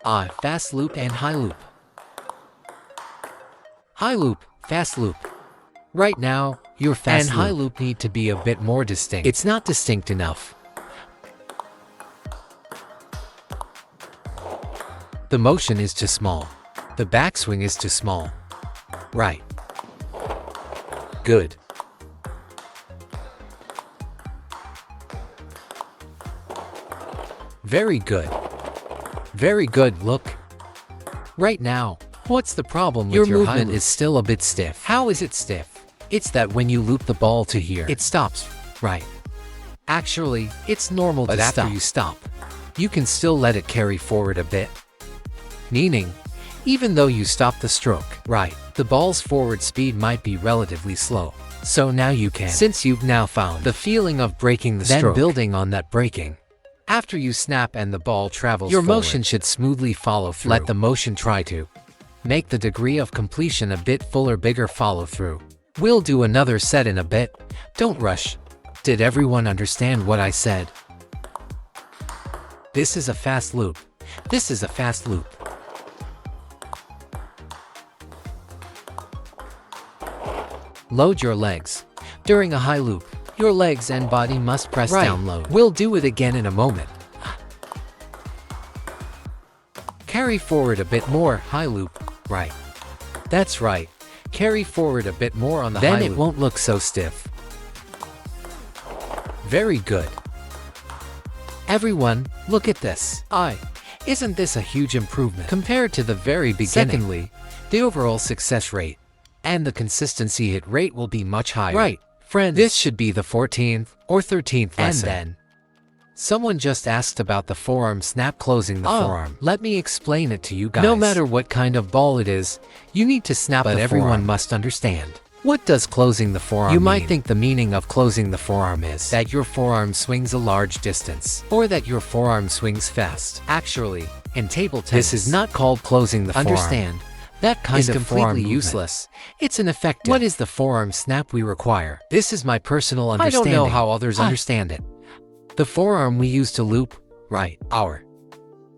Fast loop and high loop. High loop, fast loop. Right now, your fast and high loop need to be a bit more distinct. It's not distinct enough. The motion is too small. The backswing is too small. Right. Good. Very good. Very good, look. Right now, what's the problem with your movement is still a bit stiff. How is it stiff? It's that when you loop the ball to here, it stops. Right. Actually, it's normal to stop. But after you stop, you can still let it carry forward a bit. Meaning, even though you stop the stroke, right, the ball's forward speed might be relatively slow. So now you can, since you've now found the feeling of breaking the stroke, then building on that breaking. After you snap and the ball travels your forward, motion should smoothly follow through. Let the motion try to make the degree of completion a bit fuller, bigger follow through. We'll do another set in a bit. Don't rush. Did everyone understand what I said? This is a fast loop. This is a fast loop. Load your legs. During a high loop, your legs and body must press down low. We'll do it again in a moment. Carry forward a bit more, high loop. Right. That's right. Carry forward a bit more on the high loop. Then it won't look so stiff. Very good. Everyone, look at this. Isn't this a huge improvement compared to the very beginning? Secondly, the overall success rate and the consistency hit rate will be much higher. Right, friends. This should be the 14th or 13th lesson. And then, someone just asked about the forearm snap closing the forearm. Let me explain it to you guys. No matter what kind of ball it is, you need to snap the forearm. But everyone must understand. What does closing the forearm mean? Might think the meaning of closing the forearm is that your forearm swings a large distance, or that your forearm swings fast. Actually, in table tennis, this is not called closing the forearm. Understand? That kind of completely useless. It's ineffective. What is the forearm snap we require? This is my personal understanding. I don't know how others understand it. The forearm we use to loop, right,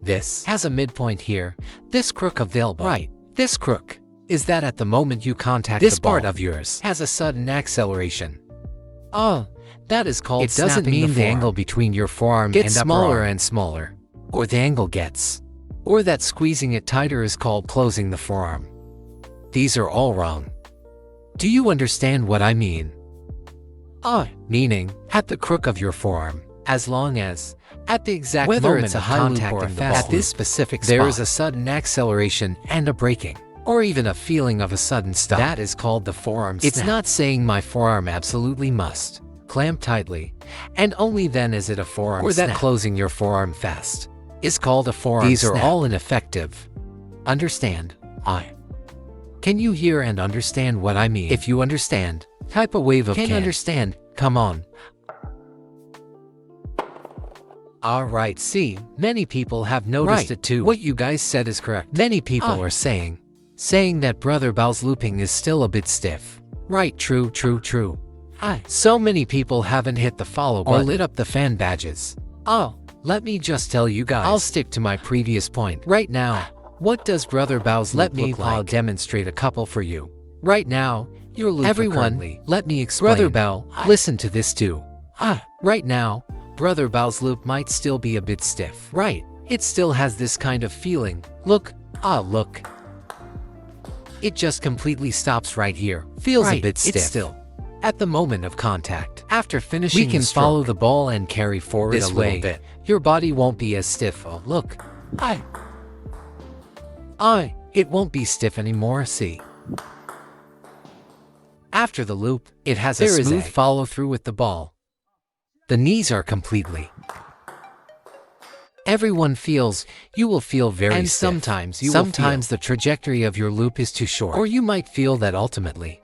this has a midpoint here. This crook of the elbow, right, this crook, is that at the moment you contact this the ball, part of yours has a sudden acceleration. That is called snapping. It doesn't mean the angle between your forearm gets smaller and smaller, or the angle gets, or that squeezing it tighter is called closing the forearm. These are all wrong. Do you understand what I mean? Meaning, at the crook of your forearm, as long as, at the exact moment it's a high contact or a fast at this specific spot, there is a sudden acceleration and a breaking, or even a feeling of a sudden stop. That is called the forearm snap. It's not saying my forearm absolutely must clamp tightly, and only then is it a forearm or snap. That closing your forearm fast is called a forearm These snap. Are all ineffective. Understand? Can you hear and understand what I mean? If you understand, type a wave of can understand. Come on. Alright, see, many people have noticed it too. What you guys said is correct. Many people are saying that Brother Bao's looping is still a bit stiff. Right, true. So many people haven't hit the follow button or lit up the fan badges. Let me just tell you guys. I'll stick to my previous point. Right now, what does Brother Bao's loop look like? I'll demonstrate a couple for you. Right now, your loop currently. Let me explain. Brother Bao, listen to this too. Right now, Brother Bao's loop might still be a bit stiff. Right, it still has this kind of feeling. Look, look. It just completely stops right here. Feels a bit stiff. It's still at the moment of contact. After finishing, we can follow the ball and carry forward this a little bit. Your body won't be as stiff. Look. It won't be stiff anymore, see. After the loop, it has a smooth follow through with the ball. The knees are completely. Everyone feels, you will feel very stiff. And sometimes the trajectory of your loop is too short. Or you might feel that ultimately,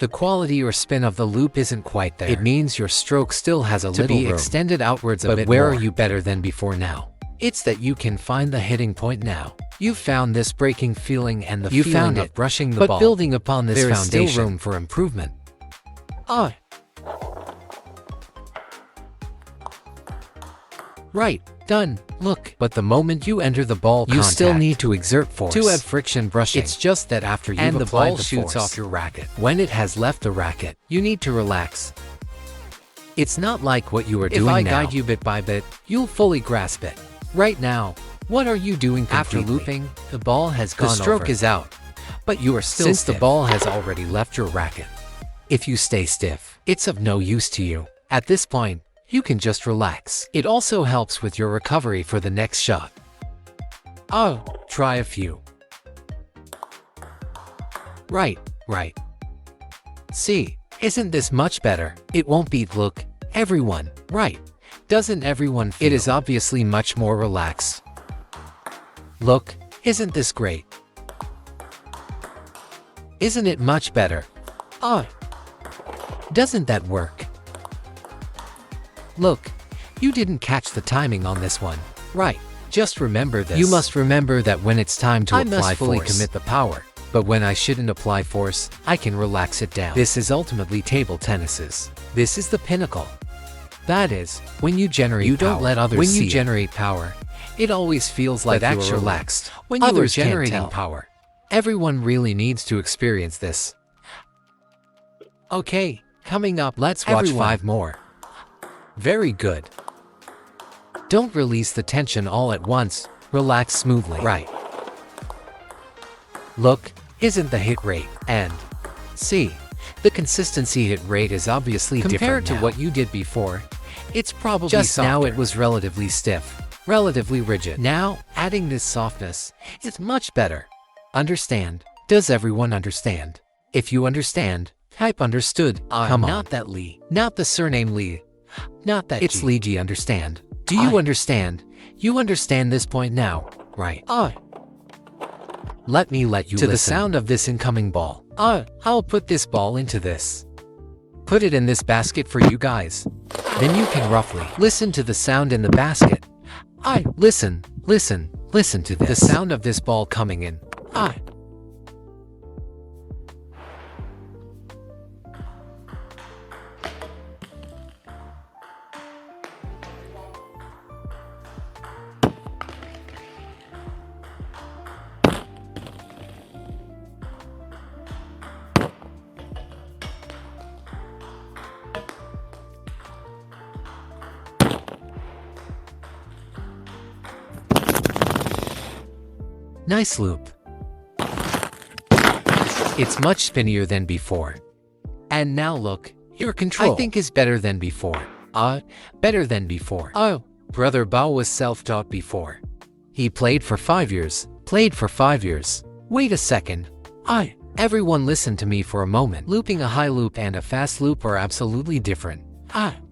the quality or spin of the loop isn't quite there. It means your stroke still has a little room. Extended outwards a bit more. But where are you better than before now? It's that you can find the hitting point now. You've found this breaking feeling and the feeling of brushing the ball. But building upon this foundation, there is still room for improvement. Right, done, look. But the moment you enter the ball contact, you still need to exert force to have friction brushing. It's just that after you've applied the ball shoots off your racket. When it has left the racket, you need to relax. It's not like what you are doing now. If I guide you bit by bit, you'll fully grasp it. Right now, what are you doing completely? After looping, the ball has gone over. The stroke is out, but you are still stiff. Since the ball has already left your racket. If you stay stiff, it's of no use to you. At this point, you can just relax. It also helps with your recovery for the next shot. Oh, try a few. Right. See, isn't this much better? It won't beat look, everyone, right? Doesn't everyone feel? It is obviously much more relaxed. Look, isn't this great? Isn't it much better? Oh, doesn't that work? Look, you didn't catch the timing on this one. Right, just remember this. You must remember that when it's time to apply force, I must fully commit the power. But when I shouldn't apply force, I can relax it down. This is ultimately table tennis's. This is the pinnacle. That is, when you generate power. Don't let others see it. When you generate power, it always feels like you're relaxed. When you are generating power, everyone really needs to experience this. Okay, coming up, let's watch 5 more. Very good. Don't release the tension all at once. Relax smoothly. Right. Look, isn't the hit rate and see, the consistency hit rate is obviously different compared to what you did before. It's probably just softer. Now it was relatively stiff, relatively rigid. Now, adding this softness, it's much better. Understand? Does everyone understand? If you understand, type understood. Come on. Not that Lee. Not the surname Lee. Not that it's G. Lee G. Understand? Do you understand? You understand this point now, right? Let me let you listen to the sound of this incoming ball. I'll put this ball into this. Put it in this basket for you guys. Then you can roughly listen to the sound in the basket. Listen to this. The sound of this ball coming in. Nice loop. It's much spinnier than before. And now look, your control I think is better than before. Better than before. Brother Bao was self-taught before. He played for 5 years. Wait a second. Everyone listen to me for a moment. Looping a high loop and a fast loop are absolutely different.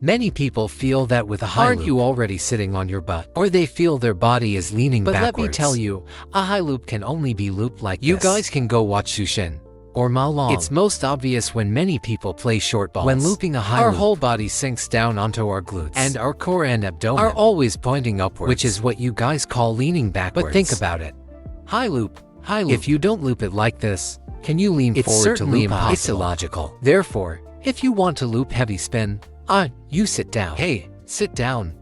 Many people feel that with a high loop, aren't you already sitting on your butt? Or they feel their body is leaning backwards. But let me tell you, a high loop can only be looped like this. You guys can go watch Sushin or Ma Long. It's most obvious when many people play short balls. When looping a high loop, our whole body sinks down onto our glutes. And our core and abdomen are always pointing upwards. Which is what you guys call leaning backwards. But think about it. High loop. If you don't loop it like this, can you lean forward to loop? It's illogical. Therefore, if you want to loop heavy spin, you sit down. Hey, sit down.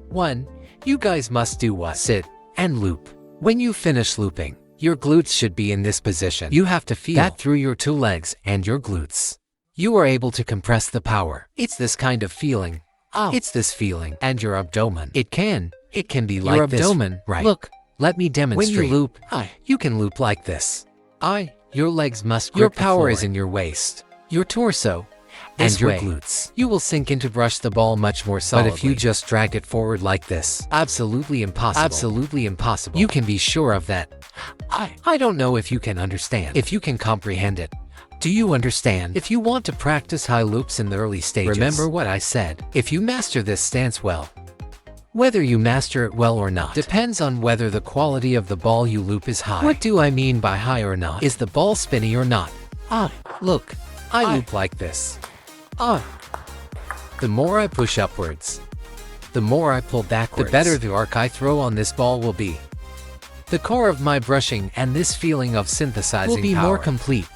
1. You guys must do what? Sit and loop. When you finish looping, your glutes should be in this position. You have to feel that through your 2 legs and your glutes. You are able to compress the power. It's this kind of feeling. It's this feeling. And your abdomen. It can be your like your abdomen, this. Right. Look, let me demonstrate. When you loop, you can loop like this. Your legs must grip. Your power is in your waist, your torso, and your glutes. You will sink in to brush the ball much more solidly. But if you just drag it forward like this, absolutely impossible. Absolutely impossible. You can be sure of that. I don't know if you can understand. If you can comprehend it. Do you understand? If you want to practice high loops in the early stages, remember what I said. If you master this stance well, whether you master it well or not depends on whether the quality of the ball you loop is high. What do I mean by high or not? Is the ball spinny or not? Look, I loop like this. The more I push upwards, the more I pull backwards, the better the arc I throw on this ball will be. The core of my brushing and this feeling of synthesizing will be more complete.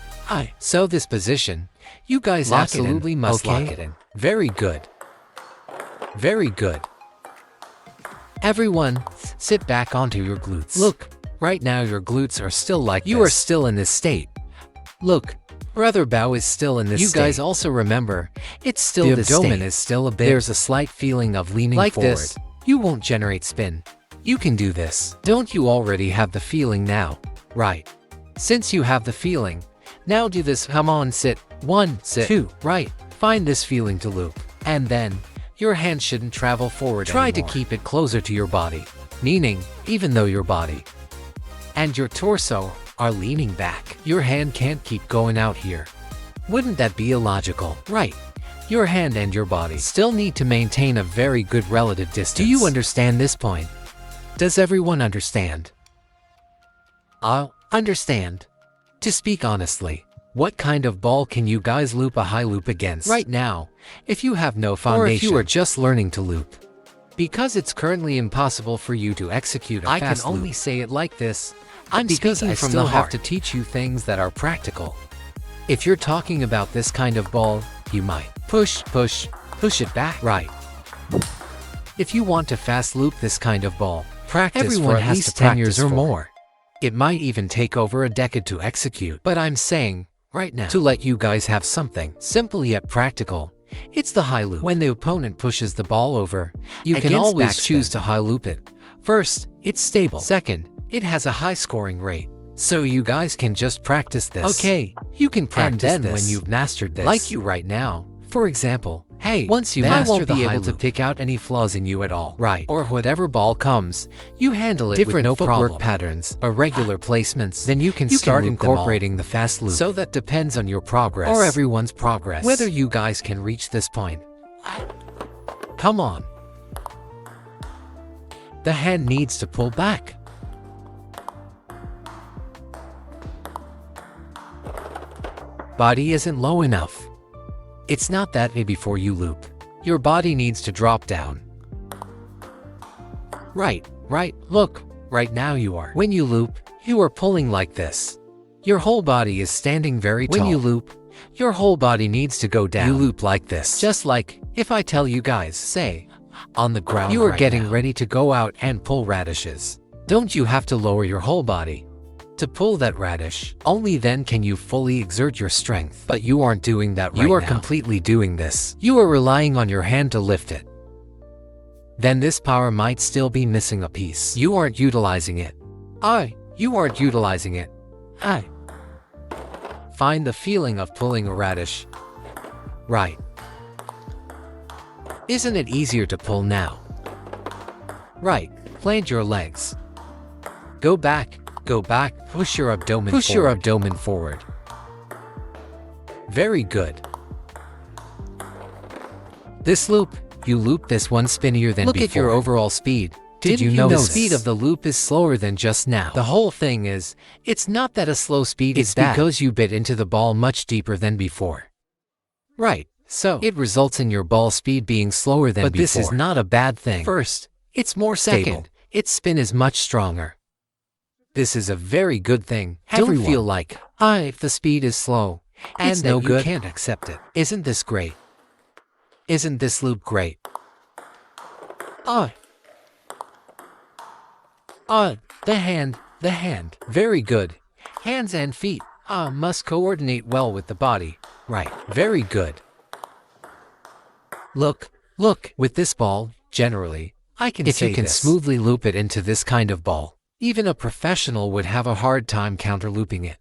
So this position, you guys absolutely must lock it in. Very good. Very good. Everyone, sit back onto your glutes. Look, right now your glutes are still like you this. are still in this state. Look, brother Bao is still in this state. You guys also remember, it's still the this abdomen state. is still a bit. There's a slight feeling of leaning like forward. this. You won't generate spin. You can do this. Don't you already have the feeling now? Right. Since you have the feeling, now do this. Come on, sit. 1, sit. 2, right. Find this feeling to loop. And then, your hand shouldn't travel forward Try anymore. To keep it closer to your body. Meaning, even though your body and your torso are leaning back, your hand can't keep going out here. Wouldn't that be illogical? Right. Your hand and your body still need to maintain a very good relative distance. Do you understand this point? Does everyone understand? I'll understand. To speak honestly, what kind of ball can you guys loop a high loop against right now, if you have no foundation, or if you are just learning to loop? Because it's currently impossible for you to execute a fast loop. I can only say it like this. I'm speaking from the heart. I have to teach you things that are practical. If you're talking about this kind of ball, you might push it back. Right. If you want to fast loop this kind of ball, practice everyone for at least 10 years or more. It might even take over a decade to execute. But I'm saying, right now, to let you guys have something simple yet practical, it's the high loop. When the opponent pushes the ball over, you can always choose to high loop it. First, it's stable. Second, it has a high scoring rate. So you guys can just practice this. Okay, you can practice and then this when you've mastered this. Like you right now. For example, hey, once you master the high loop, I won't be able to pick out any flaws in you at all. Right. Or whatever ball comes, you handle it with no footwork patterns, irregular placements. Then you can start incorporating the fast loop. So that depends on your progress. Or everyone's progress. Whether you guys can reach this point. Come on. The hand needs to pull back. Body isn't low enough. It's not that way before you loop. Your body needs to drop down. Right, look, right now you are. When you loop, you are pulling like this. Your whole body is standing very tall. When you loop, your whole body needs to go down. You loop like this. Just like, if I tell you guys, say, on the ground you are getting ready to go out and pull radishes. Don't you have to lower your whole body to pull that radish? Only then can you fully exert your strength. But you aren't doing that right now. You are completely doing this. You are relying on your hand to lift it. Then this power might still be missing a piece. You aren't utilizing it. You aren't utilizing it. Find the feeling of pulling a radish. Right. Isn't it easier to pull now? Right. Plant your legs. Go back, push your abdomen forward. Very good. This loop, you loop this one spinnier than before. Look at your overall speed. Did you notice? The speed of the loop is slower than just now. The whole thing is, it's not that a slow speed is bad. It's because you bit into the ball much deeper than before. Right, so it results in your ball speed being slower than before. But this is not a bad thing. First, it's more stable. Second, its spin is much stronger. This is a very good thing. Don't feel like, if the speed is slow, and it's no good, you can't accept it. Isn't this great? Isn't this loop great? The hand. Very good. Hands and feet, must coordinate well with the body. Right, very good. Look, with this ball, generally, I can say this. If you can smoothly loop it into this kind of ball, even a professional would have a hard time counter-looping it.